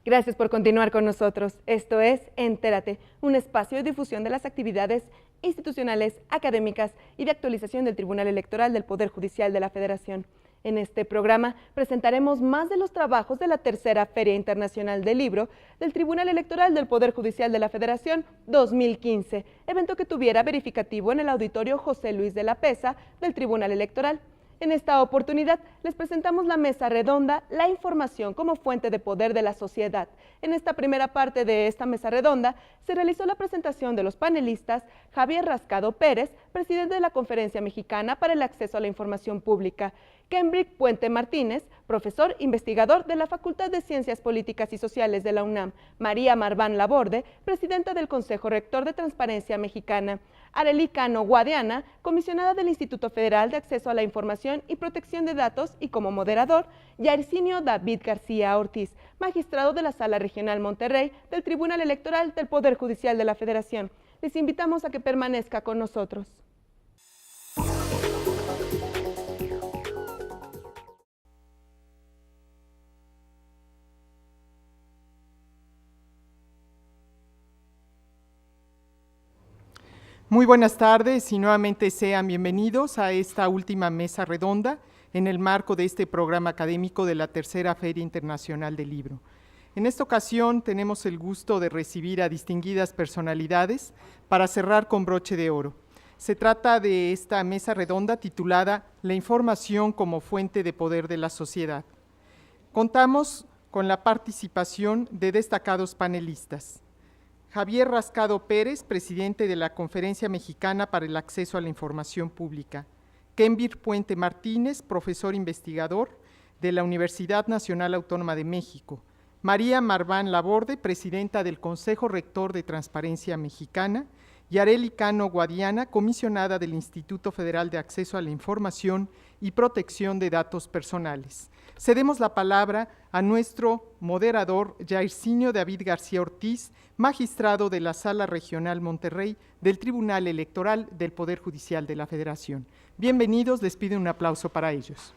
Gracias por continuar con nosotros. Esto es Entérate, un espacio de difusión de las actividades institucionales, académicas y de actualización del Tribunal Electoral del Poder Judicial de la Federación. En este programa presentaremos más de los trabajos de la tercera Feria Internacional del Libro del Tribunal Electoral del Poder Judicial de la Federación 2015, evento que tuviera verificativo en el auditorio José Luis de la Peza del Tribunal Electoral. En esta oportunidad les presentamos la mesa redonda La información como fuente de poder de la sociedad. En esta primera parte de esta mesa redonda se realizó la presentación de los panelistas Javier Rascado Pérez, presidente de la Conferencia Mexicana para el Acceso a la Información Pública, Kenbrick Puente Martínez, profesor investigador de la Facultad de Ciencias Políticas y Sociales de la UNAM, María Marván Laborde, presidenta del Consejo Rector de Transparencia Mexicana, Arely Cano Guadiana, comisionada del Instituto Federal de Acceso a la Información y Protección de Datos, y como moderador, Yairzinio David García Ortiz, magistrado de la Sala Regional Monterrey del Tribunal Electoral del Poder Judicial de la Federación. Les invitamos a que permanezca con nosotros. Muy buenas tardes y nuevamente sean bienvenidos a esta última mesa redonda en el marco de este programa académico de la Tercera Feria Internacional del Libro. En esta ocasión tenemos el gusto de recibir a distinguidas personalidades para cerrar con broche de oro. Se trata de esta mesa redonda titulada La información como fuente de poder de la sociedad. Contamos con la participación de destacados panelistas. Javier Rascado Pérez, presidente de la Conferencia Mexicana para el Acceso a la Información Pública. Kenbrick Puente Martínez, profesor investigador de la Universidad Nacional Autónoma de México. María Marván Laborde, presidenta del Consejo Rector de Transparencia Mexicana. Y Arely Cano Guadiana, comisionada del Instituto Federal de Acceso a la Información y Protección de Datos Personales. Cedemos la palabra a nuestro moderador, Yairzinio David García Ortiz, magistrado de la Sala Regional Monterrey del Tribunal Electoral del Poder Judicial de la Federación. Bienvenidos, les pido un aplauso para ellos.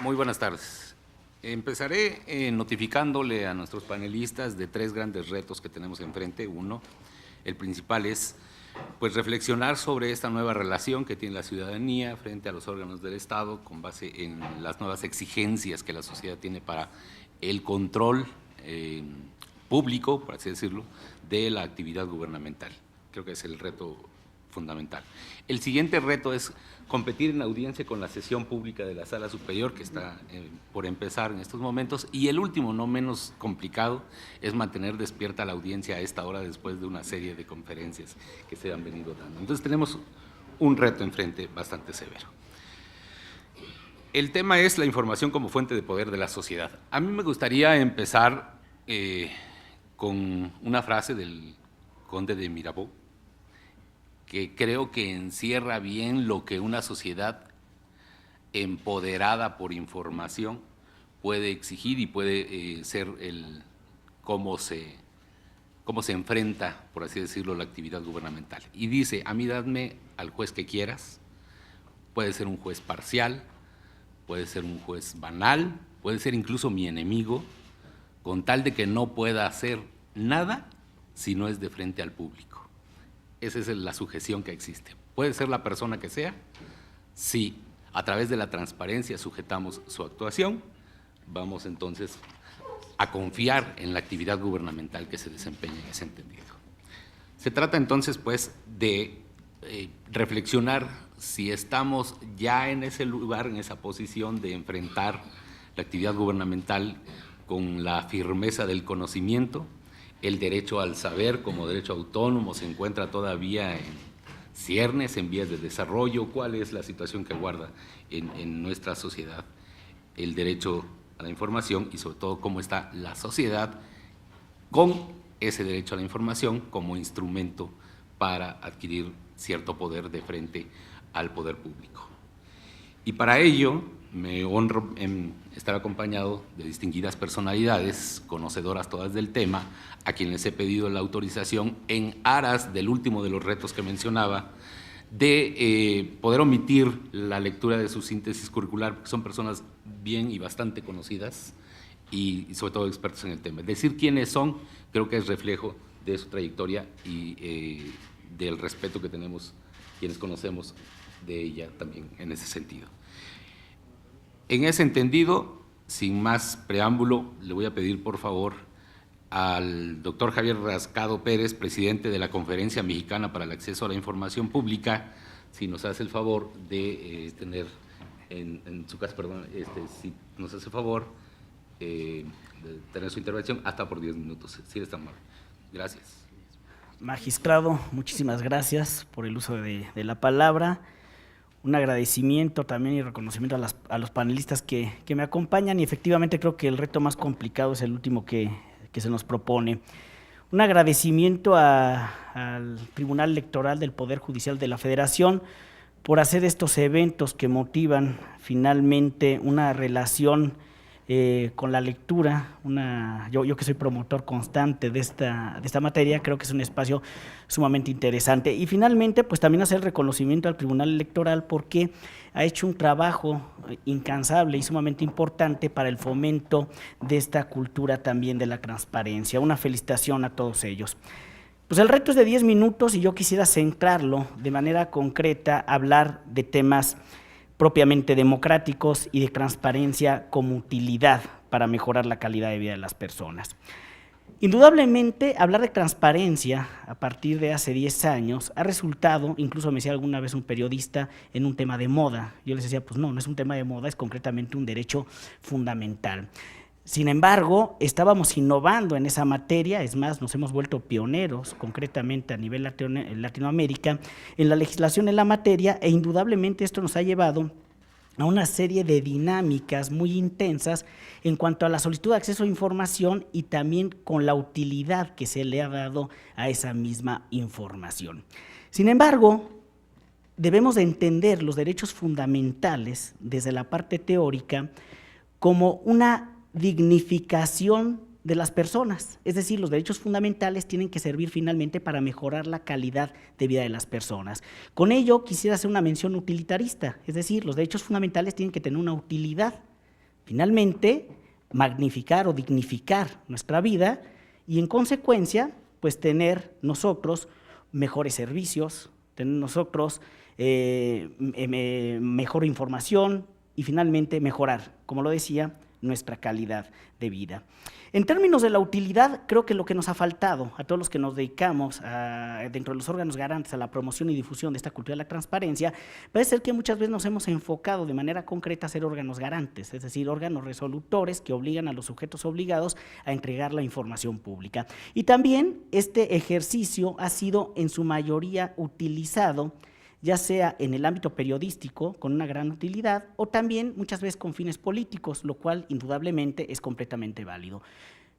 Muy buenas tardes. Empezaré notificándole a nuestros panelistas de tres grandes retos que tenemos enfrente. Uno, el principal es pues reflexionar sobre esta nueva relación que tiene la ciudadanía frente a los órganos del Estado con base en las nuevas exigencias que la sociedad tiene para el control público, por así decirlo, de la actividad gubernamental. Creo que es el reto fundamental. El siguiente reto es competir en audiencia con la sesión pública de la Sala Superior, que está por empezar en estos momentos, y el último, no menos complicado, es mantener despierta la audiencia a esta hora después de una serie de conferencias que se han venido dando. Entonces tenemos un reto enfrente bastante severo. El tema es la información como fuente de poder de la sociedad. A mí me gustaría empezar con una frase del conde de Mirabeau, que creo que encierra bien lo que una sociedad empoderada por información puede exigir y puede ser cómo se enfrenta, por así decirlo, la actividad gubernamental. Y dice: a mí dadme al juez que quieras, puede ser un juez parcial, puede ser un juez banal, puede ser incluso mi enemigo, con tal de que no pueda hacer nada si no es de frente al público. Esa es la sujeción que existe. Puede ser la persona que sea, si a través de la transparencia sujetamos su actuación, vamos entonces a confiar en la actividad gubernamental que se desempeña en ese entendido. Se trata entonces pues de reflexionar si estamos ya en ese lugar, en esa posición de enfrentar la actividad gubernamental con la firmeza del conocimiento. El derecho al saber como derecho autónomo se encuentra todavía en ciernes, en vías de desarrollo. ¿Cuál es la situación que guarda en nuestra sociedad el derecho a la información y sobre todo cómo está la sociedad con ese derecho a la información como instrumento para adquirir cierto poder de frente al poder público. Y para ello me honro en estar acompañado de distinguidas personalidades, conocedoras todas del tema, a quienes he pedido la autorización en aras del último de los retos que mencionaba, de poder omitir la lectura de su síntesis curricular, porque son personas bien y bastante conocidas y sobre todo expertos en el tema. Decir quiénes son creo que es reflejo de su trayectoria y del respeto que tenemos quienes conocemos de ella también en ese sentido. En ese entendido, sin más preámbulo, le voy a pedir por favor al doctor Javier Rascado Pérez, presidente de la Conferencia Mexicana para el Acceso a la Información Pública, si nos hace el favor de tener en su casa, perdón, si nos hace el favor de tener su intervención hasta por 10 minutos, si eres tan amable. Gracias. Magistrado, muchísimas gracias por el uso de la palabra. Un agradecimiento también y reconocimiento a los panelistas que me acompañan, y efectivamente creo que el reto más complicado es el último que se nos propone. Un agradecimiento al Tribunal Electoral del Poder Judicial de la Federación por hacer estos eventos que motivan finalmente una relación con la lectura. Yo que soy promotor constante de esta materia, creo que es un espacio sumamente interesante. Y finalmente, pues también hacer el reconocimiento al Tribunal Electoral porque ha hecho un trabajo incansable y sumamente importante para el fomento de esta cultura también de la transparencia. Una felicitación a todos ellos. Pues el reto es de 10 minutos y yo quisiera centrarlo de manera concreta, hablar de temas propiamente democráticos y de transparencia como utilidad para mejorar la calidad de vida de las personas. Indudablemente, hablar de transparencia a partir de hace 10 años ha resultado, incluso me decía alguna vez un periodista, en un tema de moda. Yo les decía, pues no es un tema de moda, es concretamente un derecho fundamental. Sin embargo, estábamos innovando en esa materia, es más, nos hemos vuelto pioneros, concretamente a nivel Latinoamérica, en la legislación en la materia, e indudablemente esto nos ha llevado a una serie de dinámicas muy intensas en cuanto a la solicitud de acceso a información y también con la utilidad que se le ha dado a esa misma información. Sin embargo, debemos de entender los derechos fundamentales desde la parte teórica como una dignificación de las personas, es decir, los derechos fundamentales tienen que servir finalmente para mejorar la calidad de vida de las personas. Con ello quisiera hacer una mención utilitarista, es decir, los derechos fundamentales tienen que tener una utilidad, finalmente magnificar o dignificar nuestra vida y en consecuencia pues tener nosotros mejores servicios, tener nosotros mejor información y finalmente mejorar, como lo decía, nuestra calidad de vida. En términos de la utilidad, creo que lo que nos ha faltado a todos los que nos dedicamos dentro de los órganos garantes a la promoción y difusión de esta cultura de la transparencia, parece ser que muchas veces nos hemos enfocado de manera concreta a ser órganos garantes, es decir, órganos resolutores que obligan a los sujetos obligados a entregar la información pública. Y también este ejercicio ha sido en su mayoría utilizado ya sea en el ámbito periodístico con una gran utilidad o también muchas veces con fines políticos, lo cual indudablemente es completamente válido.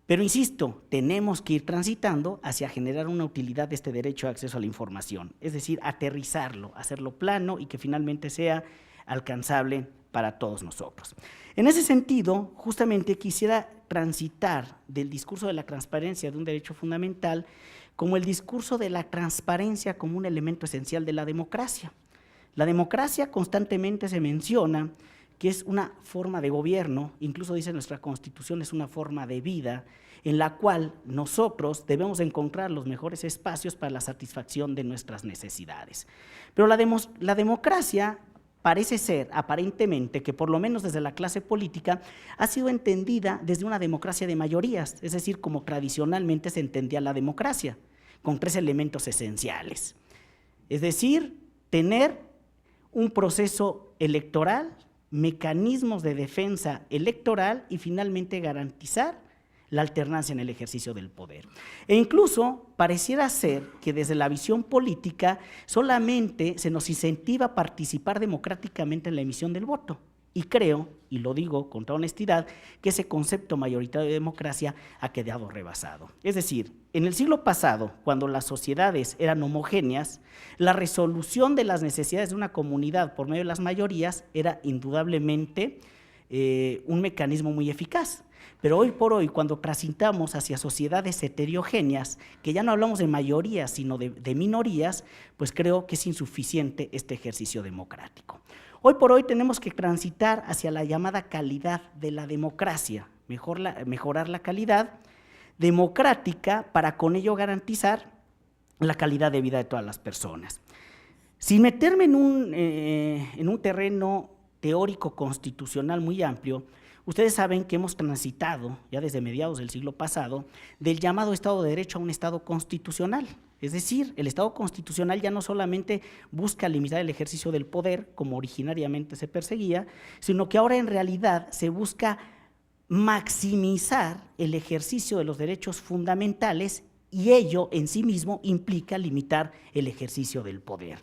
Pero insisto, tenemos que ir transitando hacia generar una utilidad de este derecho a acceso a la información, es decir, aterrizarlo, hacerlo plano y que finalmente sea alcanzable para todos nosotros. En ese sentido, justamente quisiera transitar del discurso de la transparencia de un derecho fundamental como el discurso de la transparencia como un elemento esencial de la democracia. La democracia constantemente se menciona que es una forma de gobierno, incluso dice nuestra Constitución, es una forma de vida en la cual nosotros debemos encontrar los mejores espacios para la satisfacción de nuestras necesidades. Pero la democracia parece ser, aparentemente, que por lo menos desde la clase política ha sido entendida desde una democracia de mayorías, es decir, como tradicionalmente se entendía la democracia, con 3 elementos esenciales. Es decir, tener un proceso electoral, mecanismos de defensa electoral y finalmente garantizar la alternancia en el ejercicio del poder. E incluso pareciera ser que desde la visión política solamente se nos incentiva a participar democráticamente en la emisión del voto. Y creo, y lo digo con toda honestidad, que ese concepto mayoritario de democracia ha quedado rebasado. Es decir, en el siglo pasado, cuando las sociedades eran homogéneas, la resolución de las necesidades de una comunidad por medio de las mayorías era indudablemente un mecanismo muy eficaz. Pero hoy por hoy, cuando transitamos hacia sociedades heterogéneas, que ya no hablamos de mayorías, sino de minorías, pues creo que es insuficiente este ejercicio democrático. Hoy por hoy tenemos que transitar hacia la llamada calidad de la democracia, mejorar la calidad democrática para con ello garantizar la calidad de vida de todas las personas. Sin meterme en un terreno teórico constitucional muy amplio, ustedes saben que hemos transitado, ya desde mediados del siglo pasado, del llamado Estado de Derecho a un Estado constitucional. Es decir, el Estado constitucional ya no solamente busca limitar el ejercicio del poder, como originariamente se perseguía, sino que ahora en realidad se busca maximizar el ejercicio de los derechos fundamentales y ello en sí mismo implica limitar el ejercicio del poder.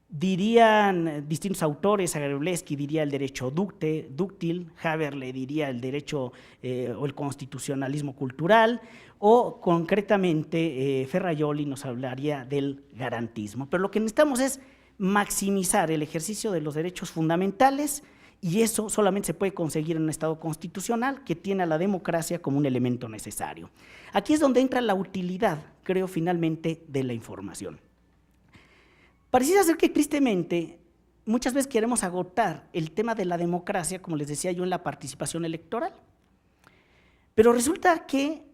Dirían distintos autores, Agrabowski diría el derecho dúctil, Haberle diría el derecho o el constitucionalismo cultural, o concretamente Ferrajoli nos hablaría del garantismo. Pero lo que necesitamos es maximizar el ejercicio de los derechos fundamentales y eso solamente se puede conseguir en un Estado constitucional que tiene a la democracia como un elemento necesario. Aquí es donde entra la utilidad, creo, finalmente, de la información. Pareciera ser que tristemente muchas veces queremos agotar el tema de la democracia, como les decía yo, en la participación electoral. Pero resulta que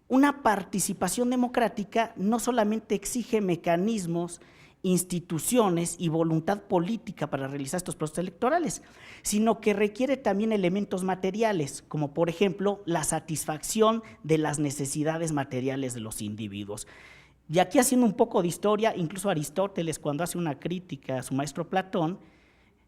una participación democrática no solamente exige mecanismos, instituciones y voluntad política para realizar estos procesos electorales, sino que requiere también elementos materiales, como por ejemplo la satisfacción de las necesidades materiales de los individuos. Y aquí haciendo un poco de historia, incluso Aristóteles cuando hace una crítica a su maestro Platón,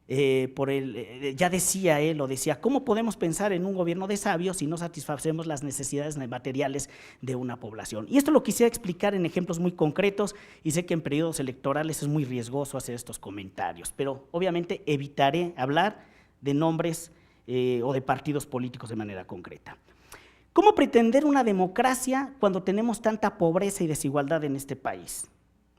ya decía él, ¿cómo podemos pensar en un gobierno de sabios si no satisfacemos las necesidades materiales de una población? Y esto lo quisiera explicar en ejemplos muy concretos y sé que en periodos electorales es muy riesgoso hacer estos comentarios, pero obviamente evitaré hablar de nombres o de partidos políticos de manera concreta. ¿Cómo pretender una democracia cuando tenemos tanta pobreza y desigualdad en este país?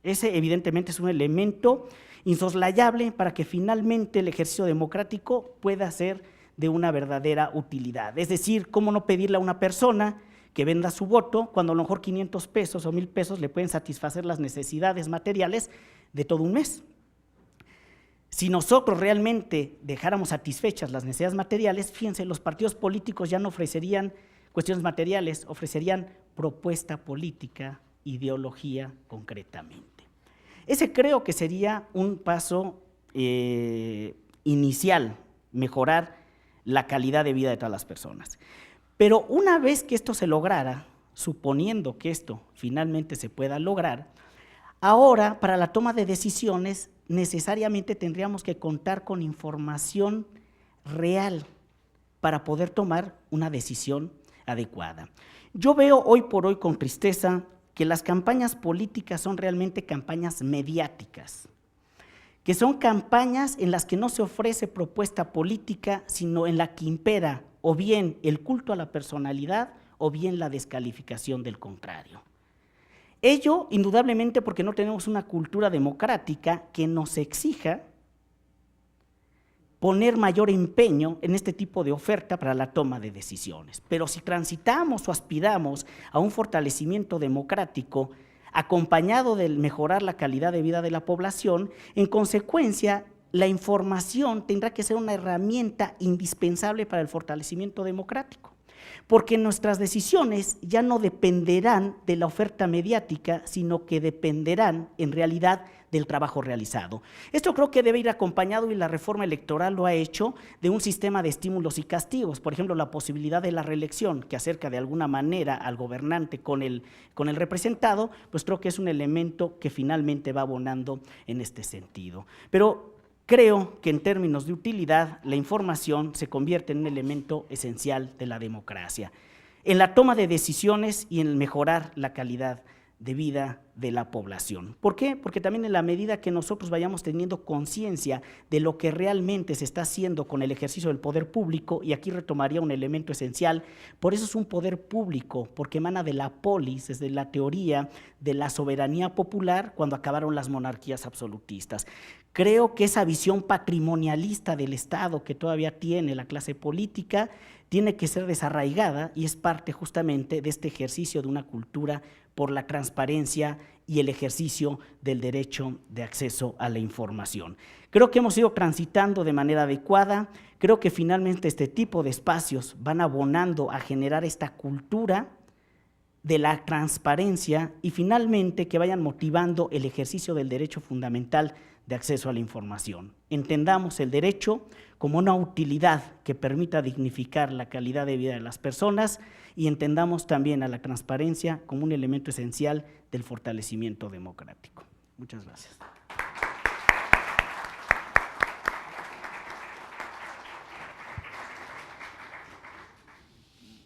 Ese evidentemente es un elemento insoslayable para que finalmente el ejercicio democrático pueda ser de una verdadera utilidad. Es decir, ¿cómo no pedirle a una persona que venda su voto cuando a lo mejor 500 pesos o 1,000 pesos le pueden satisfacer las necesidades materiales de todo un mes? Si nosotros realmente dejáramos satisfechas las necesidades materiales, fíjense, los partidos políticos ya no ofrecerían cuestiones materiales, ofrecerían propuesta política, ideología concretamente. Ese creo que sería un paso inicial, mejorar la calidad de vida de todas las personas. Pero una vez que esto se lograra, suponiendo que esto finalmente se pueda lograr, ahora para la toma de decisiones necesariamente tendríamos que contar con información real para poder tomar una decisión adecuada. Yo veo hoy por hoy con tristeza que las campañas políticas son realmente campañas mediáticas, que son campañas en las que no se ofrece propuesta política, sino en la que impera o bien el culto a la personalidad o bien la descalificación del contrario. Ello, indudablemente, porque no tenemos una cultura democrática que nos exija poner mayor empeño en este tipo de oferta para la toma de decisiones. Pero si transitamos o aspiramos a un fortalecimiento democrático acompañado de mejorar la calidad de vida de la población, en consecuencia, la información tendrá que ser una herramienta indispensable para el fortalecimiento democrático, porque nuestras decisiones ya no dependerán de la oferta mediática, sino que dependerán en realidad del trabajo realizado. Esto creo que debe ir acompañado, y la reforma electoral lo ha hecho, de un sistema de estímulos y castigos. Por ejemplo, la posibilidad de la reelección, que acerca de alguna manera al gobernante con el representado, pues creo que es un elemento que finalmente va abonando en este sentido. Pero creo que en términos de utilidad, la información se convierte en un elemento esencial de la democracia, en la toma de decisiones y en mejorar la calidad de vida de la población. ¿Por qué? Porque también en la medida que nosotros vayamos teniendo conciencia de lo que realmente se está haciendo con el ejercicio del poder público, y aquí retomaría un elemento esencial, por eso es un poder público, porque emana de la polis, desde la teoría de la soberanía popular cuando acabaron las monarquías absolutistas. Creo que esa visión patrimonialista del Estado que todavía tiene la clase política tiene que ser desarraigada y es parte justamente de este ejercicio de una cultura por la transparencia y el ejercicio del derecho de acceso a la información. Creo que hemos ido transitando de manera adecuada, creo que finalmente este tipo de espacios van abonando a generar esta cultura de la transparencia y finalmente que vayan motivando el ejercicio del derecho fundamental de acceso a la información. Entendamos el derecho como una utilidad que permita dignificar la calidad de vida de las personas y entendamos también a la transparencia como un elemento esencial del fortalecimiento democrático. Muchas gracias.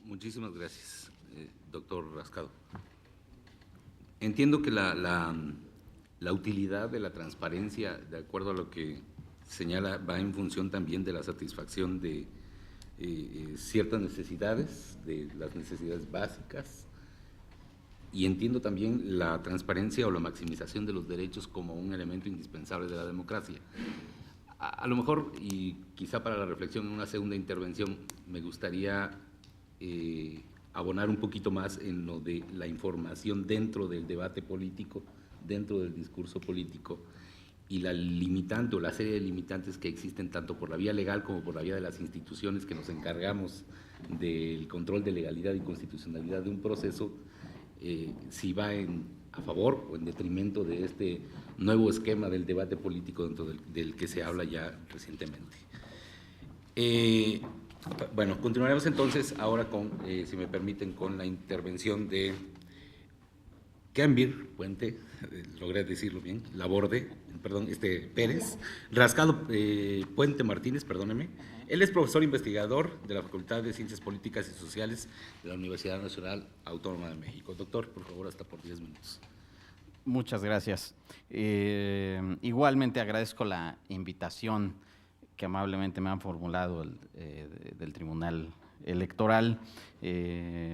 Muchísimas gracias, doctor Rascado. Entiendo que la utilidad de la transparencia, de acuerdo a lo que señala, va en función también de la satisfacción de ciertas necesidades, de las necesidades básicas, y entiendo también la transparencia o la maximización de los derechos como un elemento indispensable de la democracia. A lo mejor, y quizá para la reflexión en una segunda intervención, me gustaría abonar un poquito más en lo de la información dentro del debate político, dentro del discurso político, y la limitante o la serie de limitantes que existen tanto por la vía legal como por la vía de las instituciones que nos encargamos del control de legalidad y constitucionalidad de un proceso, si va a favor o en detrimento de este nuevo esquema del debate político dentro del que se habla ya recientemente. Bueno, continuaremos entonces ahora con, si me permiten, con la intervención de Kambir Puente, logré decirlo bien, Pérez, Rascado Puente Martínez, perdóneme. Él es profesor investigador de la Facultad de Ciencias Políticas y Sociales de la Universidad Nacional Autónoma de México. Doctor, por favor, hasta por 10 minutos. Muchas gracias. Igualmente agradezco la invitación que amablemente me han formulado del Tribunal Electoral,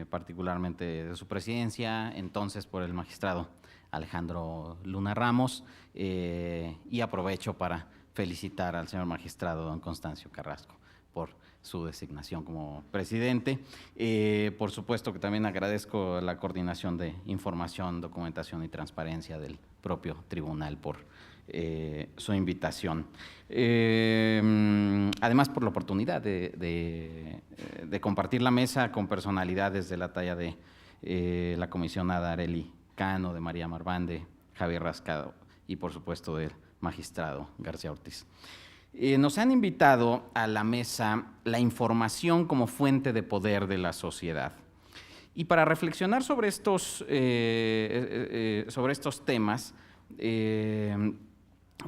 particularmente de su presidencia, entonces por el magistrado Alejandro Luna Ramos, y aprovecho para felicitar al señor magistrado don Constancio Carrasco por su designación como presidente. Por supuesto que también agradezco la coordinación de información, documentación y transparencia del propio tribunal por su invitación. Además, por la oportunidad de compartir la mesa con personalidades de la talla de la comisionada Arely Cano, de María Marván, de Javier Rascado y, por supuesto, del magistrado García Ortiz. Nos han invitado a la mesa la información como fuente de poder de la sociedad. Y para reflexionar sobre estos temas,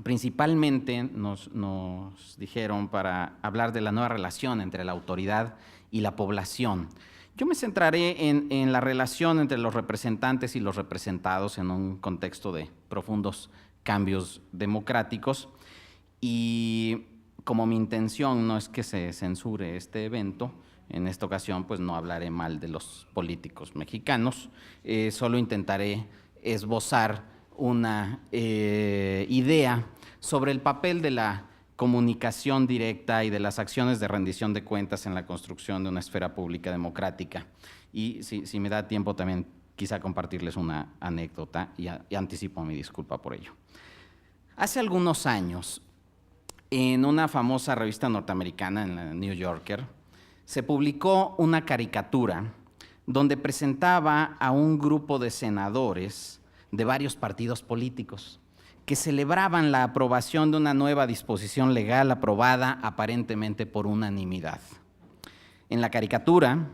principalmente nos dijeron para hablar de la nueva relación entre la autoridad y la población. Yo me centraré en la relación entre los representantes y los representados en un contexto de profundos cambios democráticos, y como mi intención no es que se censure este evento, en esta ocasión pues no hablaré mal de los políticos mexicanos, solo intentaré esbozar una idea sobre el papel de la comunicación directa y de las acciones de rendición de cuentas en la construcción de una esfera pública democrática. Y si me da tiempo también quizá compartirles una anécdota y anticipo mi disculpa por ello. Hace algunos años, en una famosa revista norteamericana, en la New Yorker, se publicó una caricatura donde presentaba a un grupo de senadores de varios partidos políticos que celebraban la aprobación de una nueva disposición legal aprobada aparentemente por unanimidad. En la caricatura,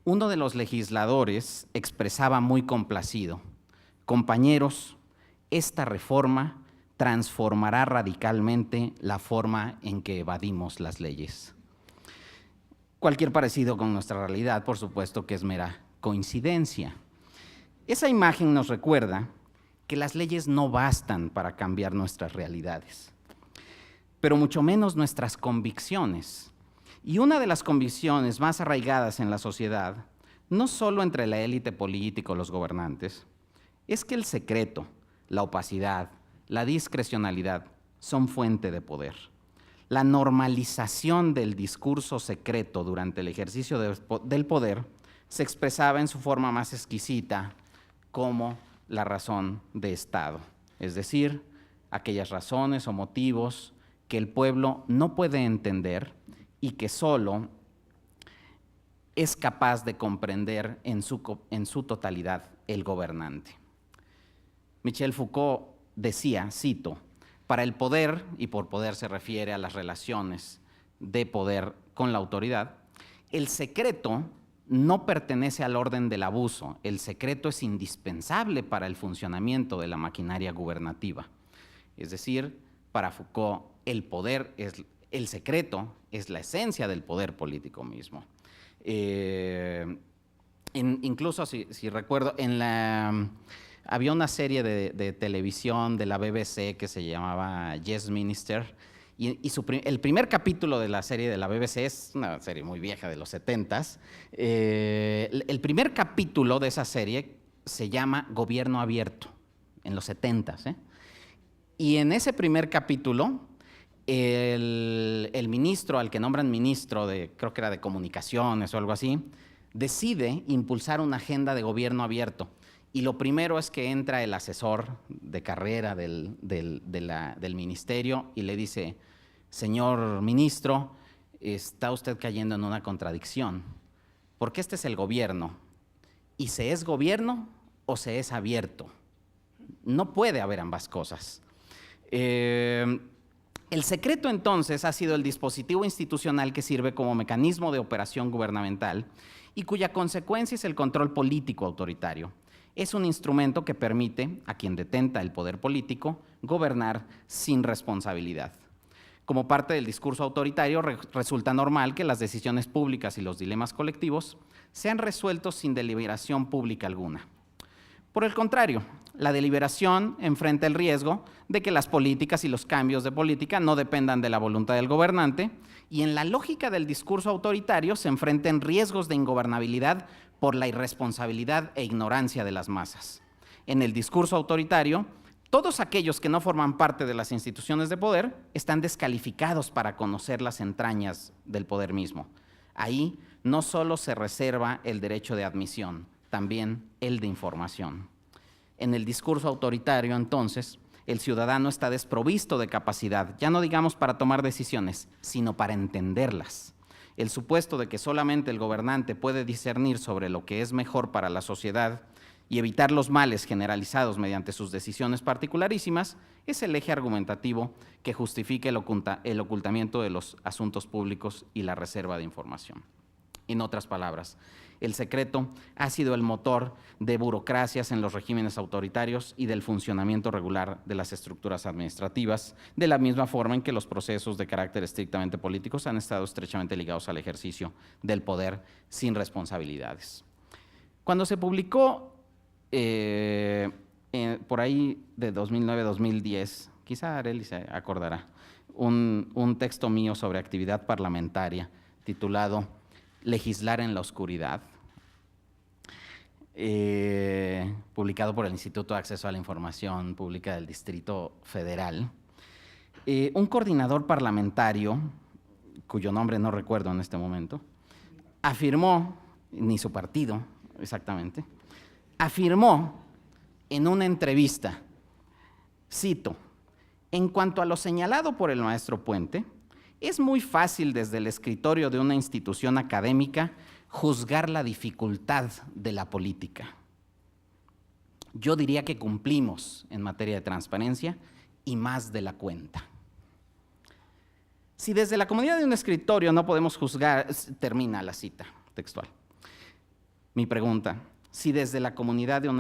uno de los legisladores expresaba muy complacido: compañeros, esta reforma transformará radicalmente la forma en que evadimos las leyes. Cualquier parecido con nuestra realidad, por supuesto, que es mera coincidencia. Esa imagen nos recuerda que las leyes no bastan para cambiar nuestras realidades, pero mucho menos nuestras convicciones. Y una de las convicciones más arraigadas en la sociedad, no solo entre la élite política o los gobernantes, es que el secreto, la opacidad, la discrecionalidad son fuente de poder. La normalización del discurso secreto durante el ejercicio del poder se expresaba en su forma más exquisita como la razón de Estado, es decir, aquellas razones o motivos que el pueblo no puede entender y que solo es capaz de comprender en su totalidad el gobernante. Michel Foucault decía, cito, para el poder, y por poder se refiere a las relaciones de poder con la autoridad, el secreto no pertenece al orden del abuso, el secreto es indispensable para el funcionamiento de la maquinaria gubernativa. Es decir, para Foucault, el secreto es la esencia del poder político mismo. Incluso, si recuerdo, había una serie de televisión de la BBC que se llamaba Yes Minister, y el primer capítulo de la serie de la BBC es una serie muy vieja de los 70s. El primer capítulo de esa serie se llama Gobierno Abierto, en los 70s. Y en ese primer capítulo, el ministro, al que nombran ministro creo que era de comunicaciones o algo así, decide impulsar una agenda de gobierno abierto. Y lo primero es que entra el asesor de carrera del ministerio y le dice, señor ministro, está usted cayendo en una contradicción, porque este es el gobierno, y se es gobierno o se es abierto. No puede haber ambas cosas. El secreto, entonces, ha sido el dispositivo institucional que sirve como mecanismo de operación gubernamental y cuya consecuencia es el control político autoritario. Es un instrumento que permite a quien detenta el poder político gobernar sin responsabilidad. Como parte del discurso autoritario, resulta normal que las decisiones públicas y los dilemas colectivos sean resueltos sin deliberación pública alguna. Por el contrario, la deliberación enfrenta el riesgo de que las políticas y los cambios de política no dependan de la voluntad del gobernante y en la lógica del discurso autoritario se enfrenten riesgos de ingobernabilidad por la irresponsabilidad e ignorancia de las masas. En el discurso autoritario, todos aquellos que no forman parte de las instituciones de poder están descalificados para conocer las entrañas del poder mismo. Ahí no solo se reserva el derecho de admisión, también el de información. En el discurso autoritario, entonces, el ciudadano está desprovisto de capacidad, ya no digamos para tomar decisiones, sino para entenderlas. El supuesto de que solamente el gobernante puede discernir sobre lo que es mejor para la sociedad y evitar los males generalizados mediante sus decisiones particularísimas es el eje argumentativo que justifica el ocultamiento de los asuntos públicos y la reserva de información. En otras palabras, el secreto ha sido el motor de burocracias en los regímenes autoritarios y del funcionamiento regular de las estructuras administrativas, de la misma forma en que los procesos de carácter estrictamente políticos han estado estrechamente ligados al ejercicio del poder sin responsabilidades. Cuando se publicó por ahí de 2009-2010, quizá Arely se acordará, un texto mío sobre actividad parlamentaria titulado Legislar en la oscuridad, publicado por el Instituto de Acceso a la Información Pública del Distrito Federal. Un coordinador parlamentario, cuyo nombre no recuerdo en este momento, afirmó, ni su partido exactamente, afirmó en una entrevista, cito, en cuanto a lo señalado por el maestro Puente, es muy fácil desde el escritorio de una institución académica juzgar la dificultad de la política. Yo diría que cumplimos en materia de transparencia y más de la cuenta. Si desde la comodidad de un escritorio no podemos juzgar, termina la cita textual. Mi pregunta, si desde la comodidad de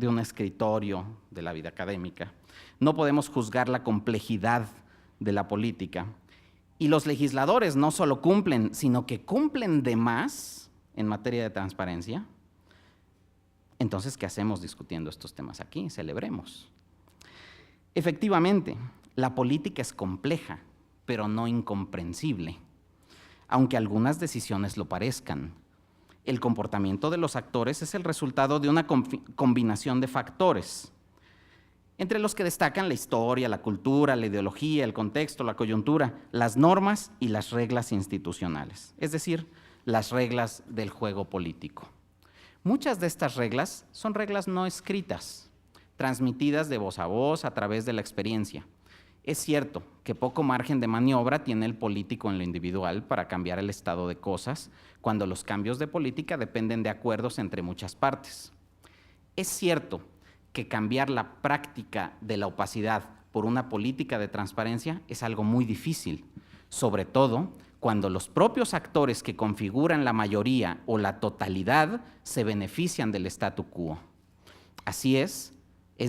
un escritorio de la vida académica no podemos juzgar la complejidad de la política, y los legisladores no solo cumplen, sino que cumplen de más en materia de transparencia, Entonces, ¿qué hacemos discutiendo estos temas aquí? Celebremos. Efectivamente, la política es compleja, pero no incomprensible, aunque algunas decisiones lo parezcan. El comportamiento de los actores es el resultado de una combinación de factores, entre los que destacan la historia, la cultura, la ideología, el contexto, la coyuntura, las normas y las reglas institucionales, es decir, las reglas del juego político. Muchas de estas reglas son reglas no escritas, transmitidas de voz a través de la experiencia. Es cierto que poco margen de maniobra tiene el político en lo individual para cambiar el estado de cosas cuando los cambios de política dependen de acuerdos entre muchas partes. Es cierto que cambiar la práctica de la opacidad por una política de transparencia es algo muy difícil, sobre todo cuando los propios actores que configuran la mayoría o la totalidad se benefician del statu quo. Así es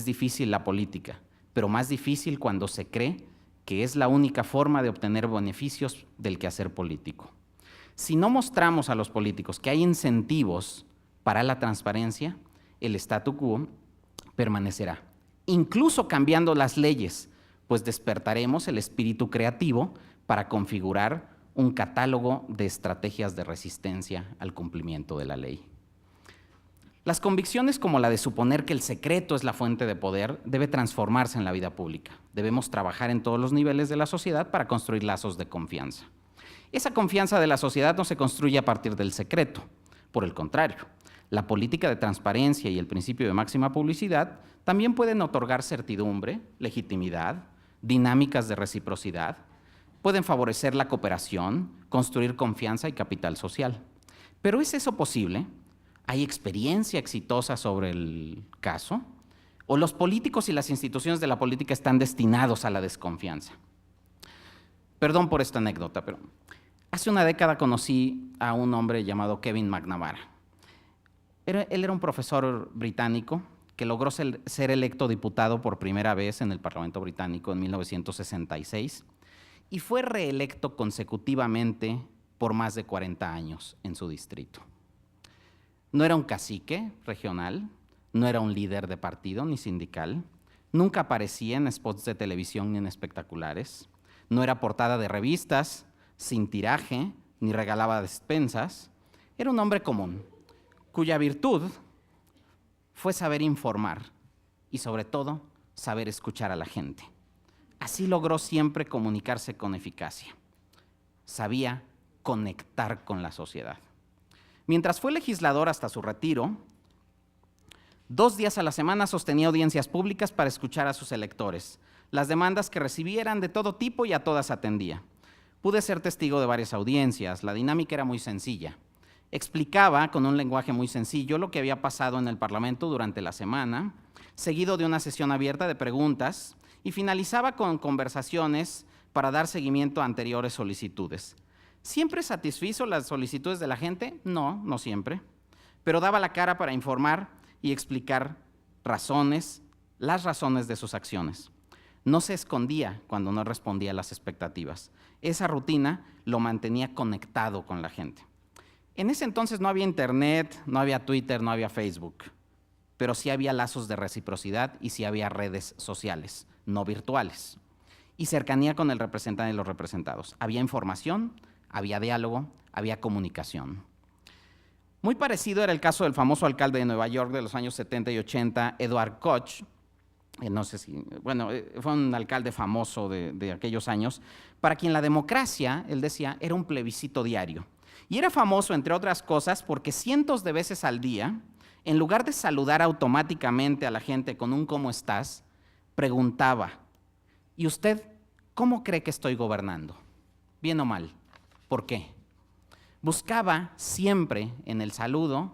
difícil la política, pero más difícil cuando se cree que es la única forma de obtener beneficios del quehacer político. Si no mostramos a los políticos que hay incentivos para la transparencia, el statu quo permanecerá, incluso cambiando las leyes, pues despertaremos el espíritu creativo para configurar un catálogo de estrategias de resistencia al cumplimiento de la ley. Las convicciones como la de suponer que el secreto es la fuente de poder debe transformarse en la vida pública. Debemos trabajar en todos los niveles de la sociedad para construir lazos de confianza. Esa confianza de la sociedad no se construye a partir del secreto. Por el contrario, la política de transparencia y el principio de máxima publicidad también pueden otorgar certidumbre, legitimidad, dinámicas de reciprocidad, pueden favorecer la cooperación, construir confianza y capital social. ¿Pero es eso posible? ¿Hay experiencia exitosa sobre el caso? ¿O los políticos y las instituciones de la política están destinados a la desconfianza? Perdón por esta anécdota, pero hace una década conocí a un hombre llamado Kevin McNamara. Él era un profesor británico que logró ser electo diputado por primera vez en el Parlamento británico en 1966 y fue reelecto consecutivamente por más de 40 años en su distrito. No era un cacique regional, no era un líder de partido ni sindical, nunca aparecía en spots de televisión ni en espectaculares, no era portada de revistas, sin tiraje, ni regalaba despensas. Era un hombre común, cuya virtud fue saber informar y, sobre todo, saber escuchar a la gente. Así logró siempre comunicarse con eficacia. Sabía conectar con la sociedad. Mientras fue legislador hasta su retiro, 2 días a la semana sostenía audiencias públicas para escuchar a sus electores. Las demandas que recibieran de todo tipo y a todas atendía. Pude ser testigo de varias audiencias. La dinámica era muy sencilla. Explicaba con un lenguaje muy sencillo lo que había pasado en el Parlamento durante la semana, seguido de una sesión abierta de preguntas, y finalizaba con conversaciones para dar seguimiento a anteriores solicitudes. ¿Siempre satisfizo las solicitudes de la gente? No, no siempre, pero daba la cara para informar y explicar las razones de sus acciones. No se escondía cuando no respondía a las expectativas. Esa rutina lo mantenía conectado con la gente. En ese entonces no había internet, no había Twitter, no había Facebook, pero sí había lazos de reciprocidad y sí había redes sociales, no virtuales, y cercanía con el representante y los representados. Había información, había diálogo, había comunicación. Muy parecido era el caso del famoso alcalde de Nueva York de los años 70 y 80, Edward Koch. Fue un alcalde famoso de aquellos años, para quien la democracia, él decía, era un plebiscito diario. Y era famoso, entre otras cosas, porque cientos de veces al día, en lugar de saludar automáticamente a la gente con un ¿cómo estás?, preguntaba, ¿y usted cómo cree que estoy gobernando? ¿Bien o mal? ¿Por qué? Buscaba siempre en el saludo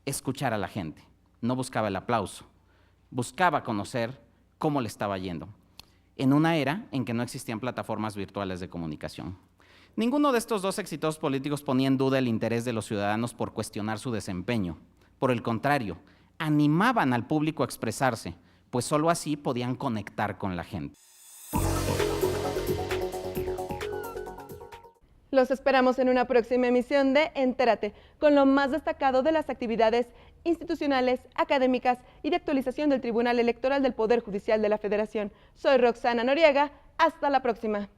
escuchar a la gente, no buscaba el aplauso, buscaba conocer cómo le estaba yendo, en una era en que no existían plataformas virtuales de comunicación. Ninguno de estos dos exitosos políticos ponía en duda el interés de los ciudadanos por cuestionar su desempeño. Por el contrario, animaban al público a expresarse, pues solo así podían conectar con la gente. Los esperamos en una próxima emisión de Entérate, con lo más destacado de las actividades institucionales, académicas y de actualización del Tribunal Electoral del Poder Judicial de la Federación. Soy Roxana Noriega, hasta la próxima.